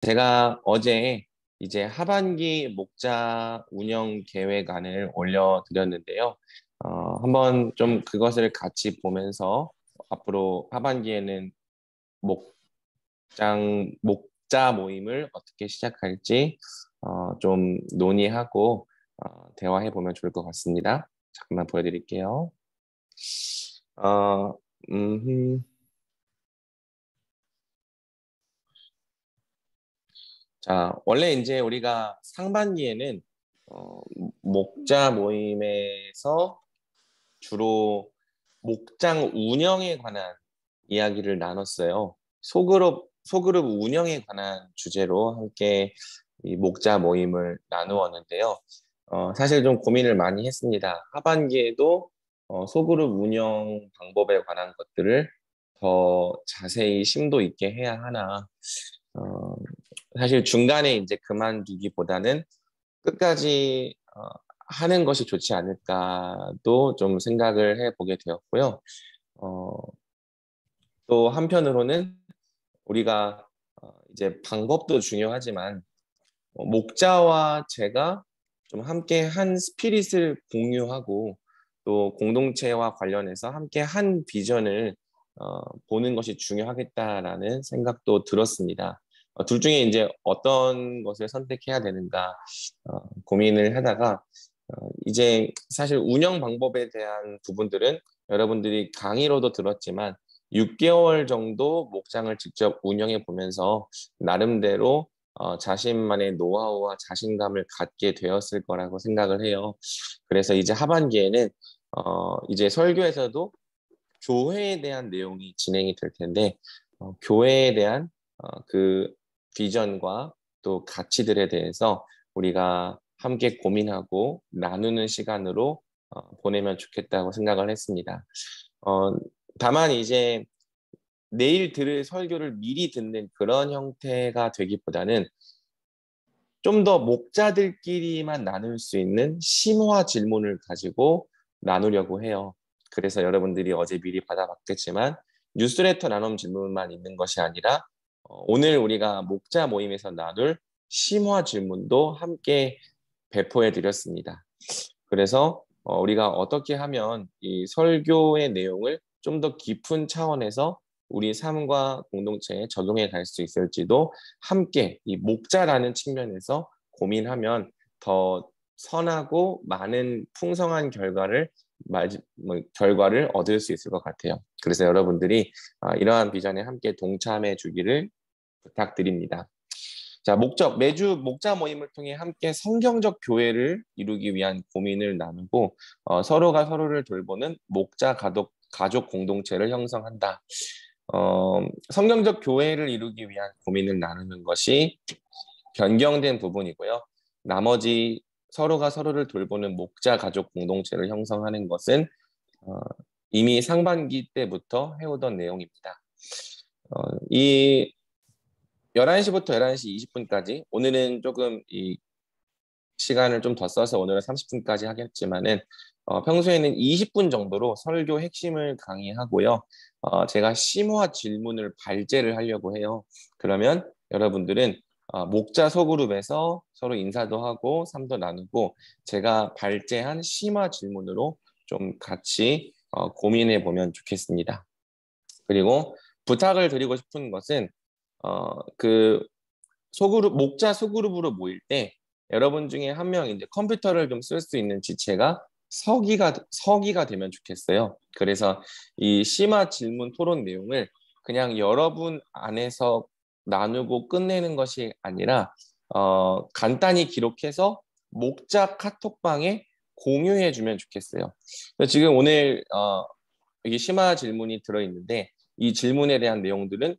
제가 어제 이제 하반기 목자 운영 계획안을 올려드렸는데요. 한번 좀 그것을 같이 보면서 앞으로 하반기에는 목자 모임을 어떻게 시작할지 좀 논의하고 대화해 보면 좋을 것 같습니다. 잠깐만 보여드릴게요. 어, 음, 자, 원래 이제 우리가 상반기에는 어, 목자 모임에서 주로 목장 운영에 관한 이야기를 나눴어요. 소그룹 운영에 관한 주제로 함께 이 목자 모임을 나누었는데요. 사실 좀 고민을 많이 했습니다. 하반기에도 소그룹 운영 방법에 관한 것들을 더 자세히 심도 있게 해야 하나. 어, 사실 중간에 이제 그만두기보다는 끝까지 하는 것이 좋지 않을까도 좀 생각을 해보게 되었고요. 어, 또 한편으로는 우리가 이제 방법도 중요하지만 목자와 제가 좀 함께 한 스피릿을 공유하고 또 공동체와 관련해서 함께 한 비전을 보는 것이 중요하겠다라는 생각도 들었습니다. 둘 중에 이제 어떤 것을 선택해야 되는가 고민을 하다가 이제 사실 운영 방법에 대한 부분들은 여러분들이 강의로도 들었지만 6개월 정도 목장을 직접 운영해 보면서 나름대로 자신만의 노하우와 자신감을 갖게 되었을 거라고 생각을 해요. 그래서 이제 하반기에는 이제 설교에서도 교회에 대한 내용이 진행이 될 텐데 교회에 대한 그 비전과 또 가치들에 대해서 우리가 함께 고민하고 나누는 시간으로 보내면 좋겠다고 생각을 했습니다. 어, 다만 이제 내일 들을 설교를 미리 듣는 그런 형태가 되기보다는 좀 더 목자들끼리만 나눌 수 있는 심화 질문을 가지고 나누려고 해요. 그래서 여러분들이 어제 미리 받아봤겠지만 뉴스레터 나눔 질문만 있는 것이 아니라 오늘 우리가 목자 모임에서 나눌 심화 질문도 함께 배포해 드렸습니다. 그래서 우리가 어떻게 하면 이 설교의 내용을 좀 더 깊은 차원에서 우리 삶과 공동체에 적용해 갈 수 있을지도 함께 이 목자라는 측면에서 고민하면 더 선하고 많은 풍성한 결과를 얻을 수 있을 것 같아요. 그래서 여러분들이 이러한 비전에 함께 동참해 주기를 부탁드립니다. 자, 매주 목자 모임을 통해 함께 성경적 교회를 이루기 위한 고민을 나누고 서로가 서로를 돌보는 가족 공동체를 형성한다. 성경적 교회를 이루기 위한 고민을 나누는 것이 변경된 부분이고요. 나머지 서로가 서로를 돌보는 목자 가족 공동체를 형성하는 것은 어, 이미 상반기 때부터 해오던 내용입니다. 이 11시부터 11시 20분까지 오늘은 조금 이 시간을 좀 더 써서 오늘은 30분까지 하겠지만은 평소에는 20분 정도로 설교 핵심을 강의하고요. 제가 심화 질문을 발제를 하려고 해요. 그러면 여러분들은 목자 소그룹에서 서로 인사도 하고 삶도 나누고 제가 발제한 심화 질문으로 좀 같이 고민해 보면 좋겠습니다. 그리고 부탁을 드리고 싶은 것은 그 목자 소그룹으로 모일 때 여러분 중에 한 명이 이제 컴퓨터를 좀 쓸 수 있는 지체가 서기가 되면 좋겠어요. 그래서 이 심화 질문 토론 내용을 그냥 여러분 안에서 나누고 끝내는 것이 아니라 간단히 기록해서 목자 카톡방에 공유해 주면 좋겠어요. 지금 오늘 여기 심화 질문이 들어있는데 이 질문에 대한 내용들은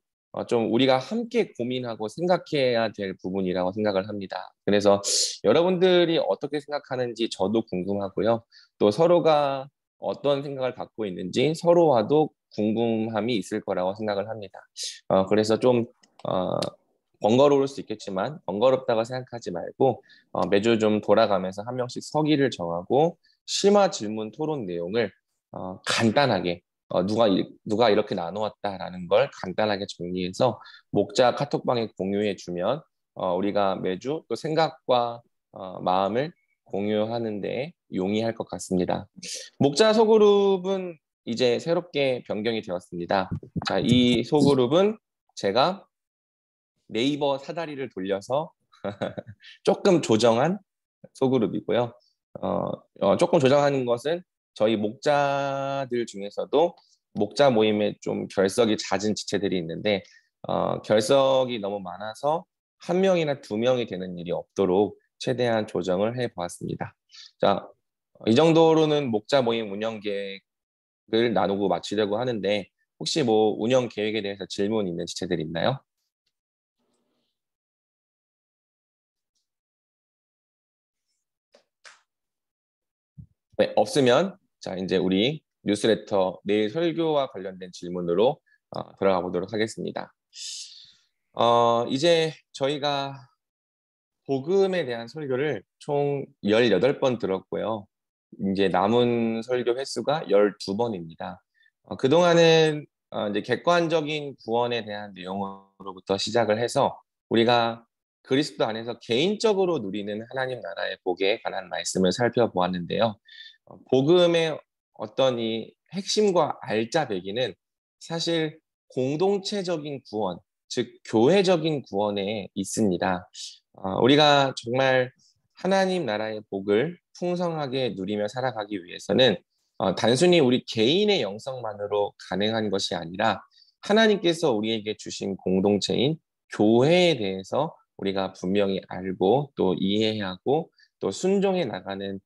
좀 우리가 함께 고민하고 생각해야 될 부분이라고 생각을 합니다. 그래서 여러분들이 어떻게 생각하는지 저도 궁금하고요. 또 서로가 어떤 생각을 갖고 있는지 서로와도 궁금함이 있을 거라고 생각을 합니다. 그래서 좀 어, 번거로울 수 있겠지만 번거롭다고 생각하지 말고 매주 좀 돌아가면서 한 명씩 서기를 정하고 심화 질문 토론 내용을 간단하게 누가 이렇게 나누었다라는 걸 간단하게 정리해서 목자 카톡방에 공유해 주면 우리가 매주 또 생각과 마음을 공유하는 데 용이할 것 같습니다. 목자 소그룹은 이제 새롭게 변경이 되었습니다. 자, 이 소그룹은 제가 네이버 사다리를 돌려서 조금 조정한 소그룹이고요. 조금 조정하는 것은 저희 목자들 중에서도 목자 모임에 좀 결석이 잦은 지체들이 있는데 결석이 너무 많아서 한 명이나 두 명이 되는 일이 없도록 최대한 조정을 해보았습니다. 자, 이 정도로는 목자 모임 운영 계획을 나누고 마치려고 하는데 혹시 뭐 운영 계획에 대해서 질문 있는 지체들 있나요? 네, 없으면 자 이제 우리 뉴스레터 내일 설교와 관련된 질문으로 들어가 보도록 하겠습니다. 이제 저희가 복음에 대한 설교를 총 18번 들었고요. 이제 남은 설교 횟수가 12번입니다. 그동안은 이제 객관적인 구원에 대한 내용으로부터 시작을 해서 우리가 그리스도 안에서 개인적으로 누리는 하나님 나라의 복에 관한 말씀을 살펴보았는데요. 복음의 어떤 이 핵심과 알짜배기는 사실 공동체적인 구원, 즉 교회적인 구원에 있습니다. 우리가 정말 하나님 나라의 복을 풍성하게 누리며 살아가기 위해서는 단순히 우리 개인의 영성만으로 가능한 것이 아니라 하나님께서 우리에게 주신 공동체인 교회에 대해서 우리가 분명히 알고 또 이해해야 하고 또 순종해 나가는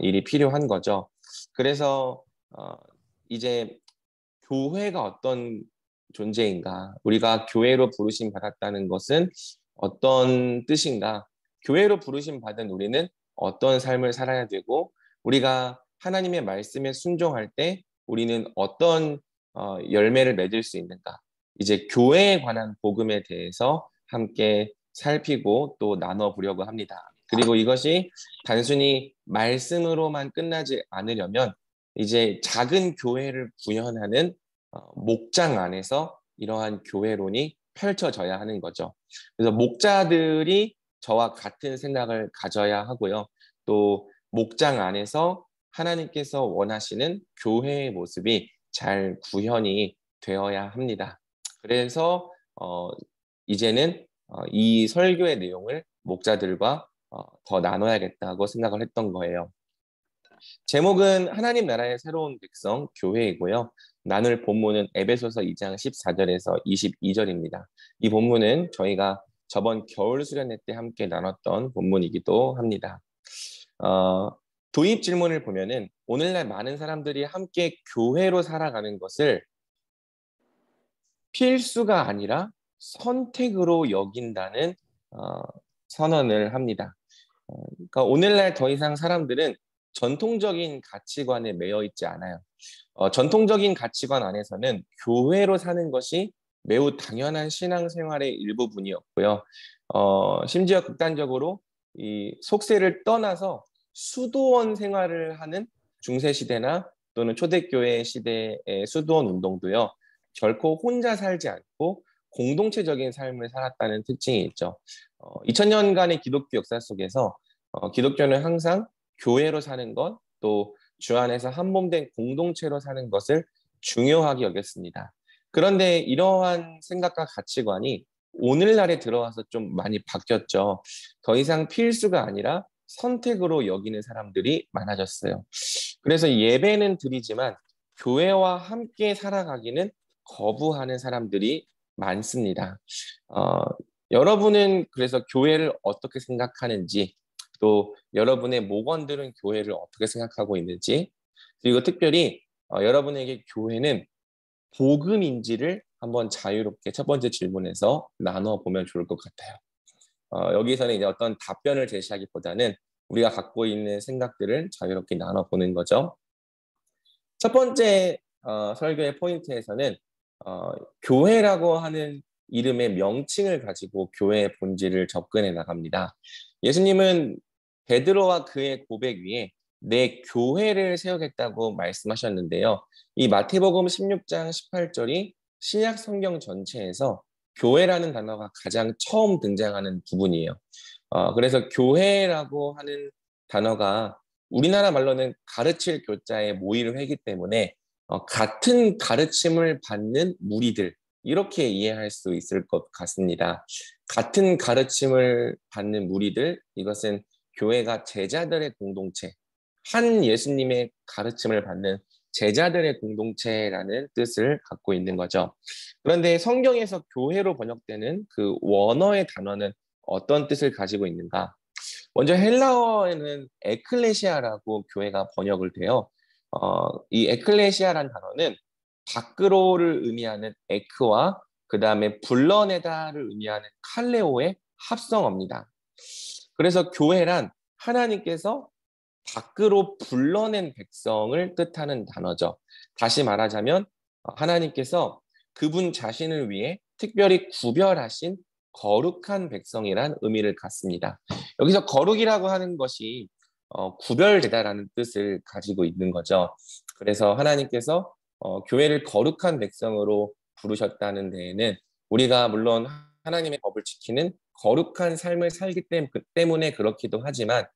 일이 필요한 거죠. 그래서 이제 교회가 어떤 존재인가, 우리가 교회로 부르심 받았다는 것은 어떤 뜻인가, 교회로 부르심 받은 우리는 어떤 삶을 살아야 되고, 우리가 하나님의 말씀에 순종할 때 우리는 어떤 열매를 맺을 수 있는가, 이제 교회에 관한 복음에 대해서 함께 살피고 또 나눠보려고 합니다. 그리고 이것이 단순히 말씀으로만 끝나지 않으려면 이제 작은 교회를 구현하는 목장 안에서 이러한 교회론이 펼쳐져야 하는 거죠. 그래서 목자들이 저와 같은 생각을 가져야 하고요. 또 목장 안에서 하나님께서 원하시는 교회의 모습이 잘 구현이 되어야 합니다. 그래서 이제는 이 설교의 내용을 목자들과 더 나눠야겠다고 생각을 했던 거예요. 제목은 하나님 나라의 새로운 백성 교회이고요. 나눌 본문은 에베소서 2장 14절에서 22절입니다. 이 본문은 저희가 저번 겨울 수련회 때 함께 나눴던 본문이기도 합니다. 도입 질문을 보면은 오늘날 많은 사람들이 함께 교회로 살아가는 것을 필수가 아니라 선택으로 여긴다는 선언을 합니다. 그러니까 오늘날 더 이상 사람들은 전통적인 가치관에 매여 있지 않아요. 전통적인 가치관 안에서는 교회로 사는 것이 매우 당연한 신앙생활의 일부분이었고요. 심지어 극단적으로 이 속세를 떠나서 수도원 생활을 하는 중세시대나 또는 초대교회 시대의 수도원 운동도요. 결코 혼자 살지 않고 공동체적인 삶을 살았다는 특징이 있죠. 2000년간의 기독교 역사 속에서 기독교는 항상 교회로 사는 것, 또 주 안에서 한 몸 된 공동체로 사는 것을 중요하게 여겼습니다. 그런데 이러한 생각과 가치관이 오늘날에 들어와서 좀 많이 바뀌었죠. 더 이상 필수가 아니라 선택으로 여기는 사람들이 많아졌어요. 그래서 예배는 드리지만 교회와 함께 살아가기는 거부하는 사람들이 많습니다. 여러분은 그래서 교회를 어떻게 생각하는지, 또 여러분의 목원들은 교회를 어떻게 생각하고 있는지, 그리고 특별히 여러분에게 교회는 복음인지를 한번 자유롭게 첫 번째 질문에서 나눠보면 좋을 것 같아요. 여기서는 이제 어떤 답변을 제시하기보다는 우리가 갖고 있는 생각들을 자유롭게 나눠보는 거죠. 첫 번째 설교의 포인트에서는 교회라고 하는 이름의 명칭을 가지고 교회의 본질을 접근해 나갑니다. 예수님은 베드로와 그의 고백 위에 내 교회를 세우겠다고 말씀하셨는데요. 이 마태복음 16장 18절이 신약 성경 전체에서 교회라는 단어가 가장 처음 등장하는 부분이에요. 그래서 교회라고 하는 단어가 우리나라 말로는 가르칠 교자의 모의를 하기 때문에 같은 가르침을 받는 무리들, 이렇게 이해할 수 있을 것 같습니다. 같은 가르침을 받는 무리들, 이것은 교회가 제자들의 공동체, 한 예수님의 가르침을 받는 제자들의 공동체라는 뜻을 갖고 있는 거죠. 그런데 성경에서 교회로 번역되는 그 원어의 단어는 어떤 뜻을 가지고 있는가? 먼저 헬라어에는 에클레시아라고 교회가 번역을 돼요. 이 에클레시아라는 단어는 밖으로를 의미하는 에크와 그 다음에 불러내다를 의미하는 칼레오의 합성어입니다. 그래서 교회란 하나님께서 밖으로 불러낸 백성을 뜻하는 단어죠. 다시 말하자면 하나님께서 그분 자신을 위해 특별히 구별하신 거룩한 백성이란 의미를 갖습니다. 여기서 거룩이라고 하는 것이 구별되다라는 뜻을 가지고 있는 거죠. 그래서 하나님께서 교회를 거룩한 백성으로 부르셨다는 데에는 우리가 물론 하나님의 법을 지키는 거룩한 삶을 살기 때문에 그렇기도 하지만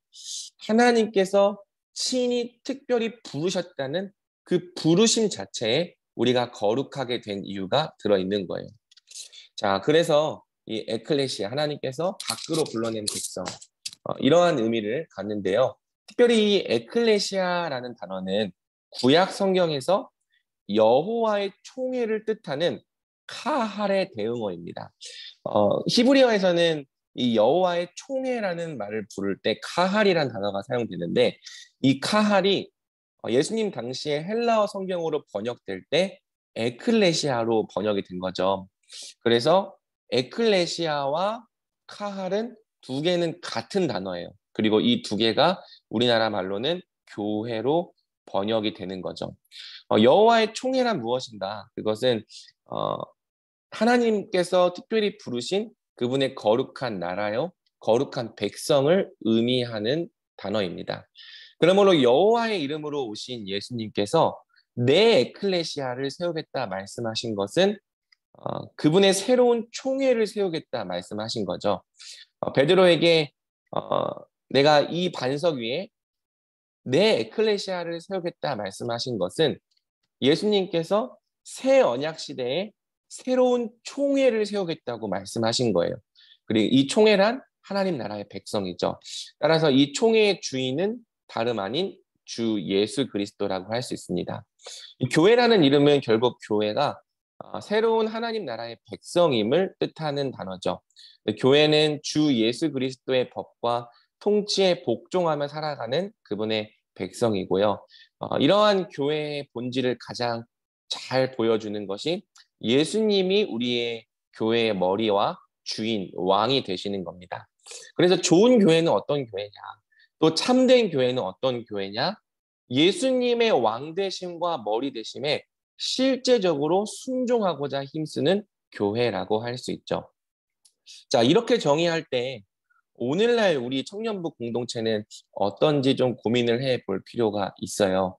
하나님께서 친히 특별히 부르셨다는 그 부르심 자체에 우리가 거룩하게 된 이유가 들어있는 거예요. 자, 그래서 이 에클레시아, 하나님께서 밖으로 불러낸 백성, 이러한 의미를 갖는데요. 특별히 이 에클레시아라는 단어는 구약 성경에서 여호와의 총회를 뜻하는 카할의 대응어입니다. 히브리어에서는 이 여호와의 총회라는 말을 부를 때 카할이라는 단어가 사용되는데 이 카할이 예수님 당시에 헬라어 성경으로 번역될 때 에클레시아로 번역이 된 거죠. 그래서 에클레시아와 카할은 두 개는 같은 단어예요. 그리고 이 두 개가 우리나라 말로는 교회로 번역이 되는 거죠. 여호와의 총회란 무엇인가? 그것은 하나님께서 특별히 부르신 그분의 거룩한 나라요, 거룩한 백성을 의미하는 단어입니다. 그러므로 여호와의 이름으로 오신 예수님께서 내 에클레시아를 세우겠다 말씀하신 것은 그분의 새로운 총회를 세우겠다 말씀하신 거죠. 베드로에게 내가 이 반석 위에 내 에클레시아를 세우겠다 말씀하신 것은 예수님께서 새 언약 시대에 새로운 총회를 세우겠다고 말씀하신 거예요. 그리고 이 총회란 하나님 나라의 백성이죠. 따라서 이 총회의 주인은 다름 아닌 주 예수 그리스도라고 할 수 있습니다. 이 교회라는 이름은 결국 교회가 새로운 하나님 나라의 백성임을 뜻하는 단어죠. 교회는 주 예수 그리스도의 법과 통치에 복종하며 살아가는 그분의 백성이고요. 이러한 교회의 본질을 가장 잘 보여주는 것이 예수님이 우리의 교회의 머리와 주인, 왕이 되시는 겁니다. 그래서 좋은 교회는 어떤 교회냐? 또 참된 교회는 어떤 교회냐? 예수님의 왕 되심과 머리 되심에 실제적으로 순종하고자 힘쓰는 교회라고 할 수 있죠. 자, 이렇게 정의할 때 오늘날 우리 청년부 공동체는 어떤지 좀 고민을 해볼 필요가 있어요.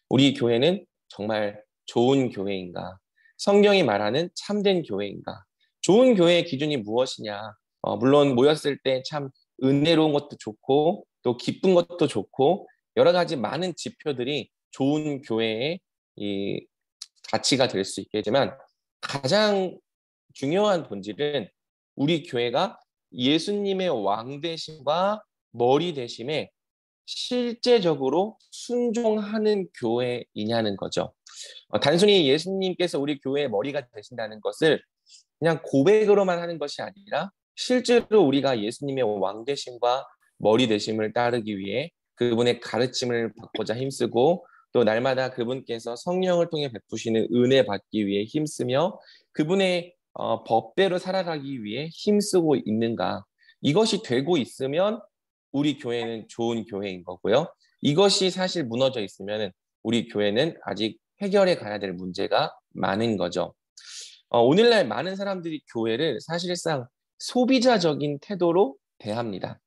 우리 교회는 정말 좋은 교회인가? 성경이 말하는 참된 교회인가? 좋은 교회의 기준이 무엇이냐? 물론 모였을 때 참 은혜로운 것도 좋고 또 기쁜 것도 좋고 여러 가지 많은 지표들이 좋은 교회의 이 가치가 될 수 있겠지만 가장 중요한 본질은 우리 교회가 예수님의 왕 되심과 머리 되심에 실제적으로 순종하는 교회이냐는 거죠. 단순히 예수님께서 우리 교회의 머리가 되신다는 것을 그냥 고백으로만 하는 것이 아니라 실제로 우리가 예수님의 왕 되심과 머리 되심을 따르기 위해 그분의 가르침을 받고자 힘쓰고 또 날마다 그분께서 성령을 통해 베푸시는 은혜 받기 위해 힘쓰며 그분의 법대로 살아가기 위해 힘쓰고 있는가. 이것이 되고 있으면 우리 교회는 좋은 교회인 거고요. 이것이 사실 무너져 있으면 우리 교회는 아직 해결해 가야 될 문제가 많은 거죠. 오늘날 많은 사람들이 교회를 사실상 소비자적인 태도로 대합니다.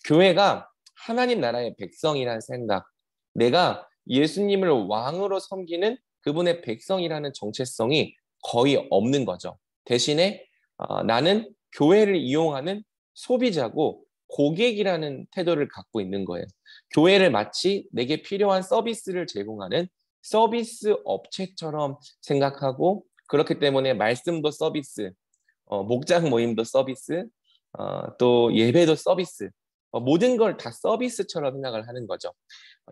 교회가 하나님 나라의 백성이라는 생각, 내가 예수님을 왕으로 섬기는 그분의 백성이라는 정체성이 거의 없는 거죠. 대신에 나는 교회를 이용하는 소비자고 고객이라는 태도를 갖고 있는 거예요. 교회를 마치 내게 필요한 서비스를 제공하는 서비스 업체처럼 생각하고 그렇기 때문에 말씀도 서비스, 목장 모임도 서비스, 또 예배도 서비스, 모든 걸 다 서비스처럼 생각을 하는 거죠.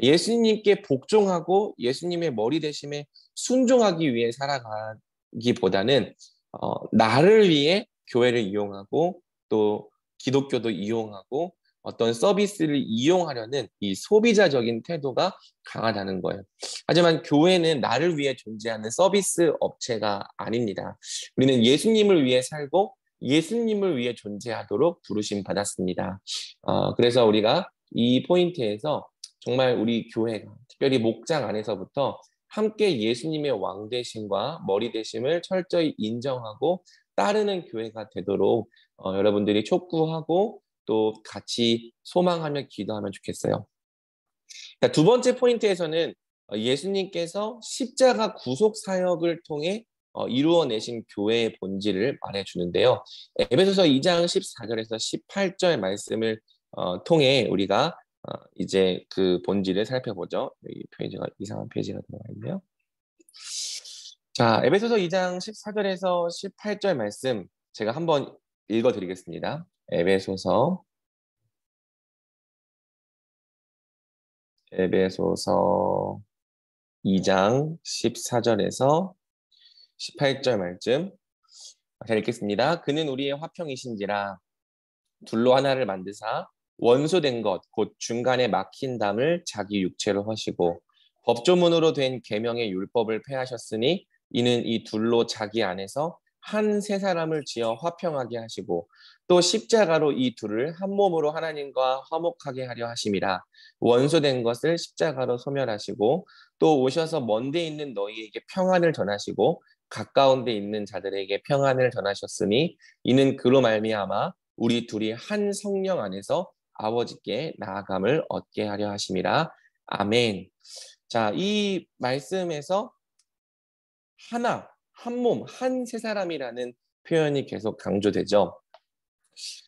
예수님께 복종하고 예수님의 머리 대심에 순종하기 위해 살아가기보다는 나를 위해 교회를 이용하고 또 기독교도 이용하고 어떤 서비스를 이용하려는 이 소비자적인 태도가 강하다는 거예요. 하지만 교회는 나를 위해 존재하는 서비스 업체가 아닙니다. 우리는 예수님을 위해 살고 예수님을 위해 존재하도록 부르심 받았습니다. 그래서 우리가 이 포인트에서 정말 우리 교회가 특별히 목장 안에서부터 함께 예수님의 왕 되심과 머리 되심을 철저히 인정하고 따르는 교회가 되도록 여러분들이 촉구하고 또 같이 소망하며 기도하면 좋겠어요. 두 번째 포인트에서는 예수님께서 십자가 구속 사역을 통해 이루어내신 교회의 본질을 말해주는데요. 에베소서 2장 14절에서 18절 말씀을 통해 우리가 이제 그 본질을 살펴보죠. 이 페이지가 이상한 페이지가 들어가 있네요. 자, 에베소서 2장 14절에서 18절 말씀 제가 한번 읽어드리겠습니다. 에베소서 2장 14절에서 18절 말씀 잘 읽겠습니다. 그는 우리의 화평이신지라 둘로 하나를 만드사 원소된 것 곧 중간에 막힌 담을 자기 육체로 하시고 법조문으로 된 계명의 율법을 폐하셨으니 이는 이 둘로 자기 안에서 한 세 사람을 지어 화평하게 하시고 또 십자가로 이 둘을 한 몸으로 하나님과 화목하게 하려 하심이라. 원소된 것을 십자가로 소멸하시고 또 오셔서 먼 데 있는 너희에게 평안을 전하시고 가까운 데 있는 자들에게 평안을 전하셨으니 이는 그로 말미암아 우리 둘이 한 성령 안에서 아버지께 나아감을 얻게 하려 하심이라. 아멘. 자, 이 말씀에서 하나, 한 몸, 한 세 사람이라는 표현이 계속 강조되죠.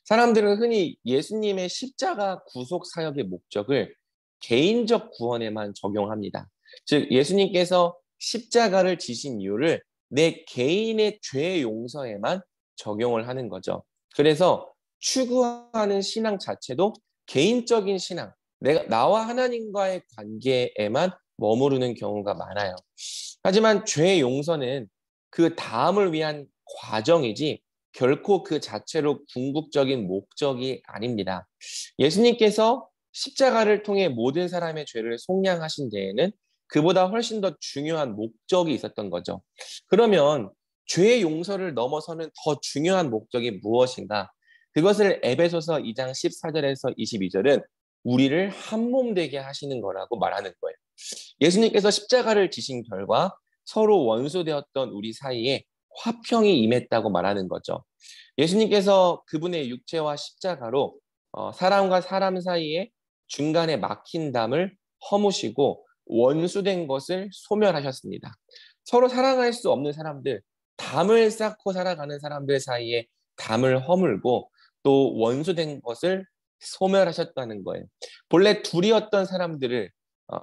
사람들은 흔히 예수님의 십자가 구속 사역의 목적을 개인적 구원에만 적용합니다. 즉 예수님께서 십자가를 지신 이유를 내 개인의 죄 용서에만 적용을 하는 거죠. 그래서 추구하는 신앙 자체도 개인적인 신앙, 나와 하나님과의 관계에만 머무르는 경우가 많아요. 하지만 죄 용서는 그 다음을 위한 과정이지 결코 그 자체로 궁극적인 목적이 아닙니다. 예수님께서 십자가를 통해 모든 사람의 죄를 속량하신 데에는 그보다 훨씬 더 중요한 목적이 있었던 거죠. 그러면 죄의 용서를 넘어서는 더 중요한 목적이 무엇인가? 그것을 에베소서 2장 14절에서 22절은 우리를 한 몸 되게 하시는 거라고 말하는 거예요. 예수님께서 십자가를 지신 결과 서로 원수되었던 우리 사이에 화평이 임했다고 말하는 거죠. 예수님께서 그분의 육체와 십자가로 사람과 사람 사이에 중간에 막힌 담을 허무시고 원수된 것을 소멸하셨습니다. 서로 사랑할 수 없는 사람들, 담을 쌓고 살아가는 사람들 사이에 담을 허물고 또 원수된 것을 소멸하셨다는 거예요. 본래 둘이었던 사람들을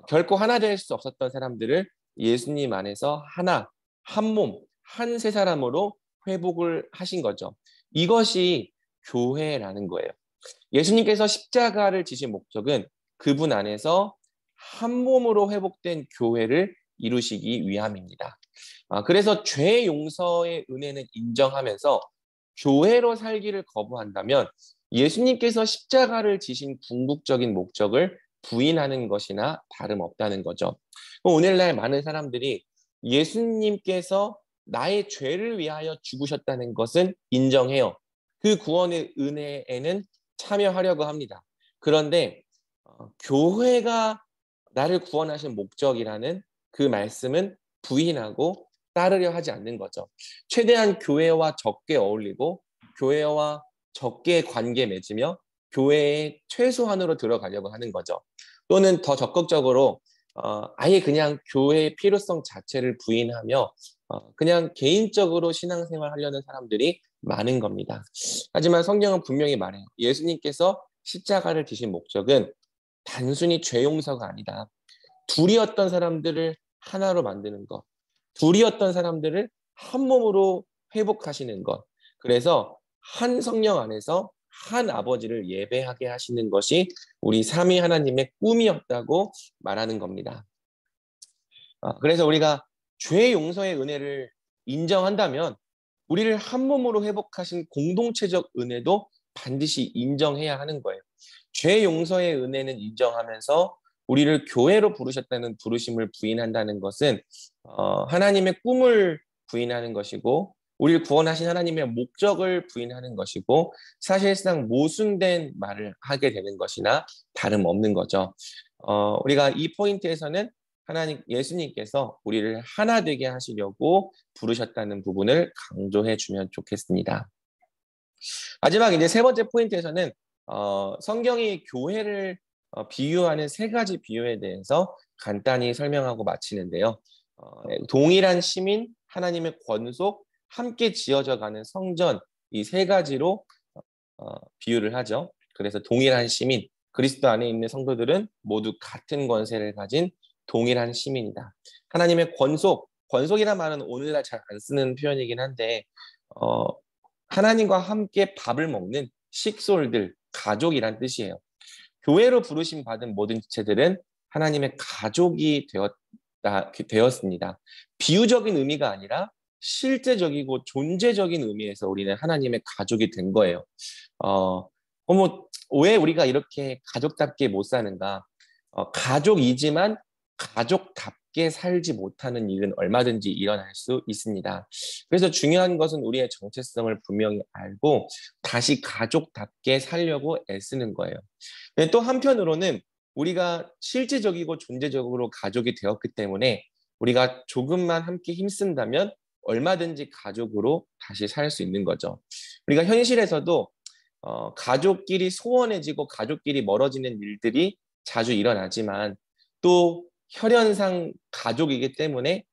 결코 하나 될 수 없었던 사람들을 예수님 안에서 하나, 한 몸, 한 세 사람으로 회복을 하신 거죠. 이것이 교회라는 거예요. 예수님께서 십자가를 지신 목적은 그분 안에서 한 몸으로 회복된 교회를 이루시기 위함입니다. 그래서 죄 용서의 은혜는 인정하면서 교회로 살기를 거부한다면 예수님께서 십자가를 지신 궁극적인 목적을 부인하는 것이나 다름없다는 거죠. 오늘날 많은 사람들이 예수님께서 나의 죄를 위하여 죽으셨다는 것은 인정해요. 그 구원의 은혜에는 참여하려고 합니다. 그런데 교회가 나를 구원하신 목적이라는 그 말씀은 부인하고 따르려 하지 않는 거죠. 최대한 교회와 적게 어울리고 교회와 적게 관계 맺으며 교회에 최소한으로 들어가려고 하는 거죠. 또는 더 적극적으로 아예 그냥 교회의 필요성 자체를 부인하며 그냥 개인적으로 신앙생활 하려는 사람들이 많은 겁니다. 하지만 성경은 분명히 말해요. 예수님께서 십자가를 지신 목적은 단순히 죄 용서가 아니다. 둘이었던 사람들을 하나로 만드는 것, 둘이었던 사람들을 한 몸으로 회복하시는 것. 그래서 한 성령 안에서 한 아버지를 예배하게 하시는 것이 우리 삼위 하나님의 꿈이었다고 말하는 겁니다. 그래서 우리가 죄 용서의 은혜를 인정한다면 우리를 한 몸으로 회복하신 공동체적 은혜도 반드시 인정해야 하는 거예요. 죄 용서의 은혜는 인정하면서 우리를 교회로 부르셨다는 부르심을 부인한다는 것은 하나님의 꿈을 부인하는 것이고 우리를 구원하신 하나님의 목적을 부인하는 것이고 사실상 모순된 말을 하게 되는 것이나 다름없는 거죠. 우리가 이 포인트에서는 하나님 예수님께서 우리를 하나 되게 하시려고 부르셨다는 부분을 강조해 주면 좋겠습니다. 마지막 이제 세 번째 포인트에서는 성경이 교회를 비유하는 세 가지 비유에 대해서 간단히 설명하고 마치는데요. 동일한 시민, 하나님의 권속, 함께 지어져 가는 성전 이 세 가지로 비유를 하죠. 그래서 동일한 시민, 그리스도 안에 있는 성도들은 모두 같은 권세를 가진 동일한 시민이다. 하나님의 권속, 권속이란 말은 오늘날 잘 안 쓰는 표현이긴 한데 하나님과 함께 밥을 먹는 식솔들, 가족이란 뜻이에요. 교회로 부르심 받은 모든 지체들은 하나님의 가족이 되었습니다. 비유적인 의미가 아니라 실제적이고 존재적인 의미에서 우리는 하나님의 가족이 된 거예요. 왜 우리가 이렇게 가족답게 못 사는가? 가족이지만 가족답게 살지 못하는 일은 얼마든지 일어날 수 있습니다. 그래서 중요한 것은 우리의 정체성을 분명히 알고 다시 가족답게 살려고 애쓰는 거예요. 또 한편으로는 우리가 실제적이고 존재적으로 가족이 되었기 때문에 우리가 조금만 함께 힘쓴다면 얼마든지 가족으로 다시 살 수 있는 거죠. 우리가 현실에서도 가족끼리 소원해지고 가족끼리 멀어지는 일들이 자주 일어나지만 또 혈연상 가족이기 때문에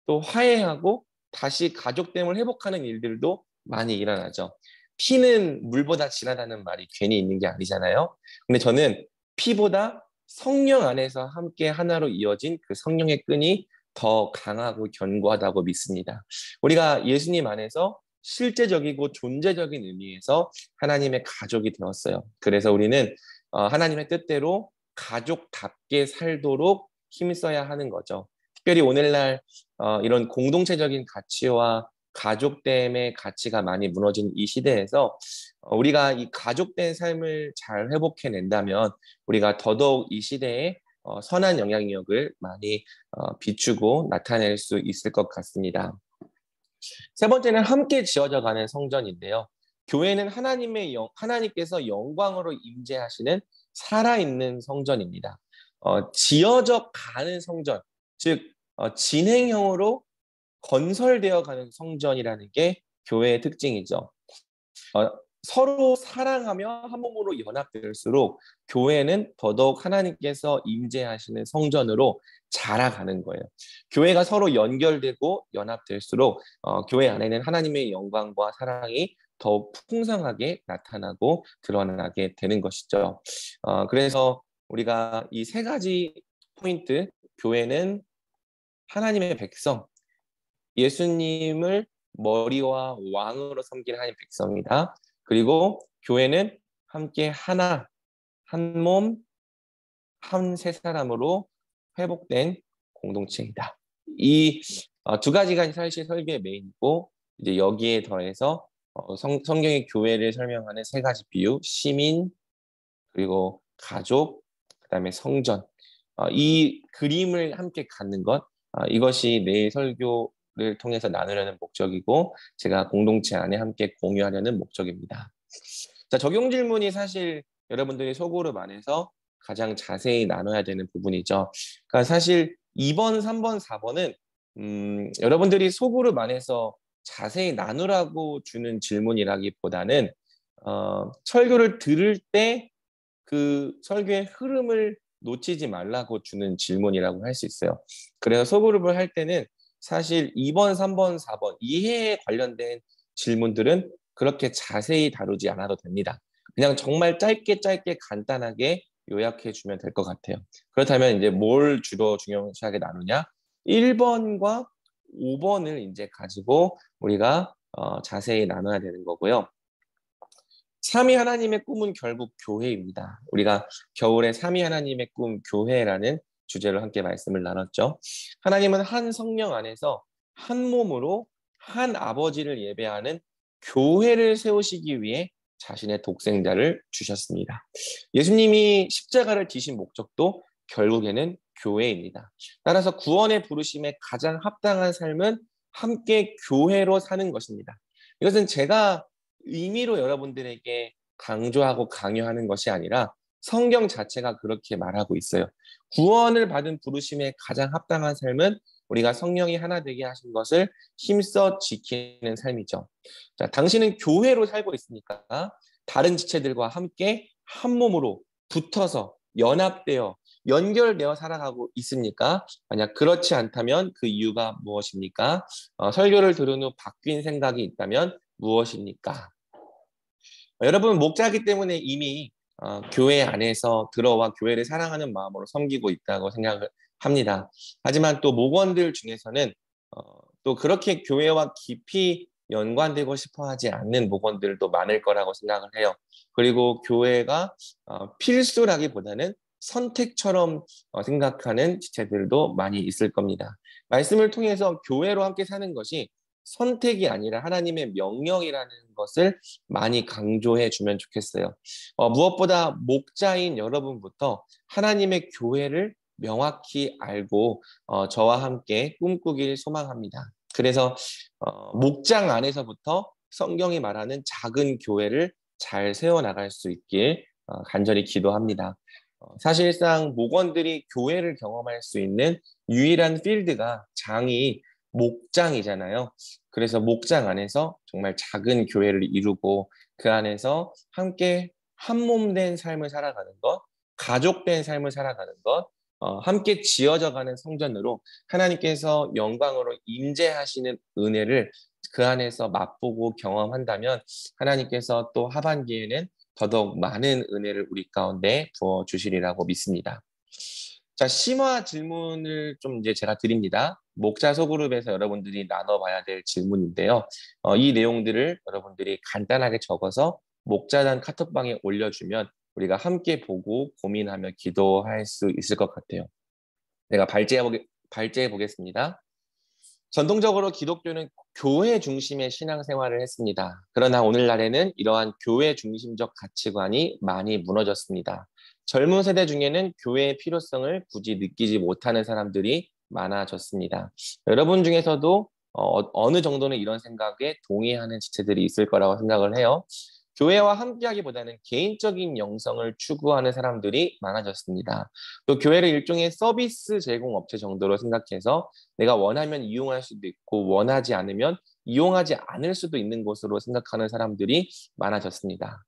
또 화해하고 다시 가족됨을 회복하는 일들도 많이 일어나죠. 피는 물보다 진하다는 말이 괜히 있는 게 아니잖아요. 근데 저는 피보다 성령 안에서 함께 하나로 이어진 그 성령의 끈이 더 강하고 견고하다고 믿습니다. 우리가 예수님 안에서 실제적이고 존재적인 의미에서 하나님의 가족이 되었어요. 그래서 우리는 하나님의 뜻대로 가족답게 살도록 힘써야 하는 거죠. 특별히 오늘날 이런 공동체적인 가치와 가족됨의 가치가 많이 무너진 이 시대에서 우리가 이 가족된 삶을 잘 회복해낸다면 우리가 더더욱 이 시대에 선한 영향력을 많이 비추고 나타낼 수 있을 것 같습니다. 세 번째는 함께 지어져 가는 성전인데요. 교회는 하나님께서 영광으로 임재하시는 살아있는 성전입니다. 지어져 가는 성전, 즉 진행형으로 건설되어 가는 성전이라는 게 교회의 특징이죠. 서로 사랑하며 한 몸으로 연합될수록 교회는 더더욱 하나님께서 임재하시는 성전으로 자라가는 거예요. 교회가 서로 연결되고 연합될수록 교회 안에는 하나님의 영광과 사랑이 더욱 풍성하게 나타나고 드러나게 되는 것이죠. 그래서 우리가 이 세 가지 포인트, 교회는 하나님의 백성, 예수님을 머리와 왕으로 섬기는 하나님의 백성이다. 그리고 교회는 함께 하나, 한 몸, 한 세 사람으로 회복된 공동체이다. 이 두 가지가 사실 설교의 메인이고 이제 여기에 더해서 성경의 교회를 설명하는 세 가지 비유, 시민, 그리고 가족, 그다음에 성전. 이 그림을 함께 갖는 것, 이것이 내일 설교를 통해서 나누려는 목적이고 제가 공동체 안에 함께 공유하려는 목적입니다. 자, 적용 질문이 사실 여러분들이 소그룹 안에서 가장 자세히 나눠야 되는 부분이죠. 그러니까 사실 2번, 3번, 4번은 여러분들이 소그룹 안에서 자세히 나누라고 주는 질문이라기보다는 설교를 들을 때 그 설교의 흐름을 놓치지 말라고 주는 질문이라고 할 수 있어요. 그래서 소그룹을 할 때는 사실 2번, 3번, 4번 이해에 관련된 질문들은 그렇게 자세히 다루지 않아도 됩니다. 그냥 정말 짧게 간단하게 요약해 주면 될 것 같아요. 그렇다면 이제 뭘 주로 중요시하게 나누냐? 1번과 5번을 이제 가지고 우리가 자세히 나눠야 되는 거고요. 삼위 하나님의 꿈은 결국 교회입니다. 우리가 겨울에 삼위 하나님의 꿈 교회라는 주제로 함께 말씀을 나눴죠. 하나님은 한 성령 안에서 한 몸으로 한 아버지를 예배하는 교회를 세우시기 위해 자신의 독생자를 주셨습니다. 예수님이 십자가를 지신 목적도 결국에는 교회입니다. 따라서 구원의 부르심에 가장 합당한 삶은 함께 교회로 사는 것입니다. 이것은 제가 의미로 여러분들에게 강조하고 강요하는 것이 아니라 성경 자체가 그렇게 말하고 있어요. 구원을 받은 부르심에 가장 합당한 삶은 우리가 성령이 하나 되게 하신 것을 힘써 지키는 삶이죠. 자, 당신은 교회로 살고 있으니까 다른 지체들과 함께 한 몸으로 붙어서 연합되어 연결되어 살아가고 있습니까? 만약 그렇지 않다면 그 이유가 무엇입니까? 설교를 들은 후 바뀐 생각이 있다면 무엇입니까? 여러분 목자이기 때문에 이미 교회 안에서 들어와 교회를 사랑하는 마음으로 섬기고 있다고 생각을 합니다. 하지만 또 목원들 중에서는 또 그렇게 교회와 깊이 연관되고 싶어 하지 않는 목원들도 많을 거라고 생각을 해요. 그리고 교회가 필수라기보다는 선택처럼 생각하는 지체들도 많이 있을 겁니다. 말씀을 통해서 교회로 함께 사는 것이 선택이 아니라 하나님의 명령이라는 것을 많이 강조해 주면 좋겠어요. 무엇보다 목자인 여러분부터 하나님의 교회를 명확히 알고 저와 함께 꿈꾸길 소망합니다. 그래서 목장 안에서부터 성경이 말하는 작은 교회를 잘 세워나갈 수 있길 간절히 기도합니다. 사실상 목원들이 교회를 경험할 수 있는 유일한 필드가 장이 목장이잖아요. 그래서 목장 안에서 정말 작은 교회를 이루고 그 안에서 함께 한 몸 된 삶을 살아가는 것, 가족된 삶을 살아가는 것, 함께 지어져가는 성전으로 하나님께서 영광으로 임재하시는 은혜를 그 안에서 맛보고 경험한다면 하나님께서 또 하반기에는 더더욱 많은 은혜를 우리 가운데 부어 주시리라고 믿습니다. 자, 심화 질문을 좀 이제 제가 드립니다. 목자 소그룹에서 여러분들이 나눠봐야 될 질문인데요. 이 내용들을 여러분들이 간단하게 적어서 목자단 카톡방에 올려주면 우리가 함께 보고 고민하며 기도할 수 있을 것 같아요. 내가 발제해 보겠습니다. 전통적으로 기독교는 교회 중심의 신앙생활을 했습니다. 그러나 오늘날에는 이러한 교회 중심적 가치관이 많이 무너졌습니다. 젊은 세대 중에는 교회의 필요성을 굳이 느끼지 못하는 사람들이 많아졌습니다. 여러분 중에서도 어느 정도는 이런 생각에 동의하는 지체들이 있을 거라고 생각을 해요. 교회와 함께하기보다는 개인적인 영성을 추구하는 사람들이 많아졌습니다. 또 교회를 일종의 서비스 제공 업체 정도로 생각해서 내가 원하면 이용할 수도 있고 원하지 않으면 이용하지 않을 수도 있는 곳으로 생각하는 사람들이 많아졌습니다.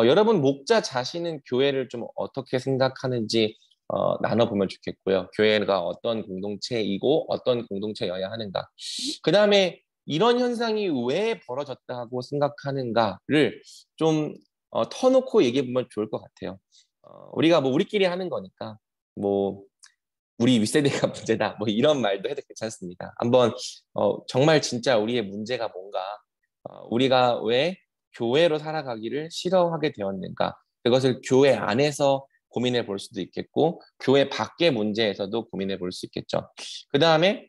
여러분 목자 자신은 교회를 좀 어떻게 생각하는지 나눠보면 좋겠고요. 교회가 어떤 공동체이고 어떤 공동체여야 하는가. 그 다음에 이런 현상이 왜 벌어졌다고 생각하는가를 좀 터놓고 얘기해보면 좋을 것 같아요. 우리가 뭐 우리끼리 하는 거니까 뭐 우리 윗세대가 문제다 뭐 이런 말도 해도 괜찮습니다. 한번 정말 진짜 우리의 문제가 뭔가 우리가 왜 교회로 살아가기를 싫어하게 되었는가 그것을 교회 안에서 고민해 볼 수도 있겠고 교회 밖의 문제에서도 고민해 볼 수 있겠죠. 그 다음에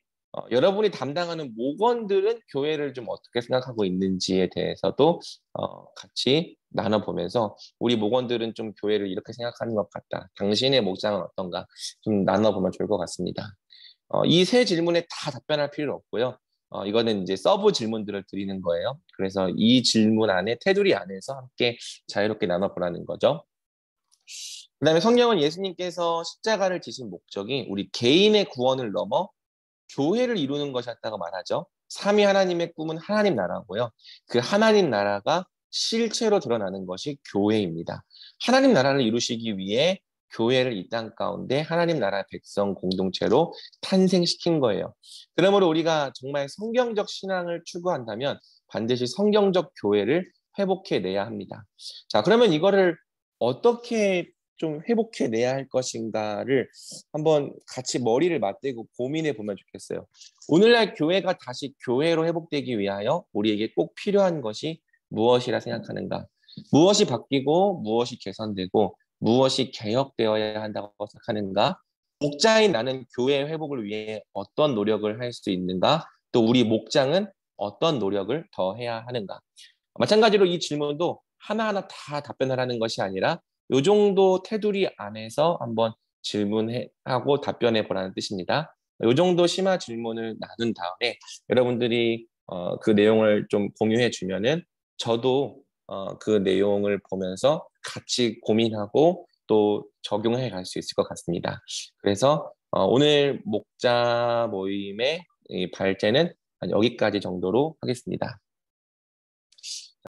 여러분이 담당하는 목원들은 교회를 좀 어떻게 생각하고 있는지에 대해서도 같이 나눠보면서 우리 목원들은 좀 교회를 이렇게 생각하는 것 같다. 당신의 목장은 어떤가 좀 나눠보면 좋을 것 같습니다. 이 세 질문에 다 답변할 필요는 없고요. 이거는 이제 서브 질문들을 드리는 거예요. 그래서 이 질문 안에 테두리 안에서 함께 자유롭게 나눠보라는 거죠. 그다음에 성경은 예수님께서 십자가를 지신 목적이 우리 개인의 구원을 넘어 교회를 이루는 것이었다고 말하죠. 삼위 하나님의 꿈은 하나님 나라고요. 그 하나님 나라가 실체로 드러나는 것이 교회입니다. 하나님 나라를 이루시기 위해 교회를 이 땅 가운데 하나님 나라 백성 공동체로 탄생시킨 거예요. 그러므로 우리가 정말 성경적 신앙을 추구한다면 반드시 성경적 교회를 회복해내야 합니다. 자, 그러면 이거를 어떻게 좀 회복해내야 할 것인가를 한번 같이 머리를 맞대고 고민해 보면 좋겠어요. 오늘날 교회가 다시 교회로 회복되기 위하여 우리에게 꼭 필요한 것이 무엇이라 생각하는가? 무엇이 바뀌고 무엇이 개선되고 무엇이 개혁되어야 한다고 생각하는가? 목자인 나는 교회 회복을 위해 어떤 노력을 할 수 있는가? 또 우리 목장은 어떤 노력을 더 해야 하는가? 마찬가지로 이 질문도 하나하나 다 답변을 하는 것이 아니라 이 정도 테두리 안에서 한번 질문하고 답변해 보라는 뜻입니다. 이 정도 심화 질문을 나눈 다음에 여러분들이 그 내용을 좀 공유해 주면은 저도 그 내용을 보면서 같이 고민하고 또 적용해 갈 수 있을 것 같습니다. 그래서 오늘 목자 모임의 이 발제는 여기까지 정도로 하겠습니다.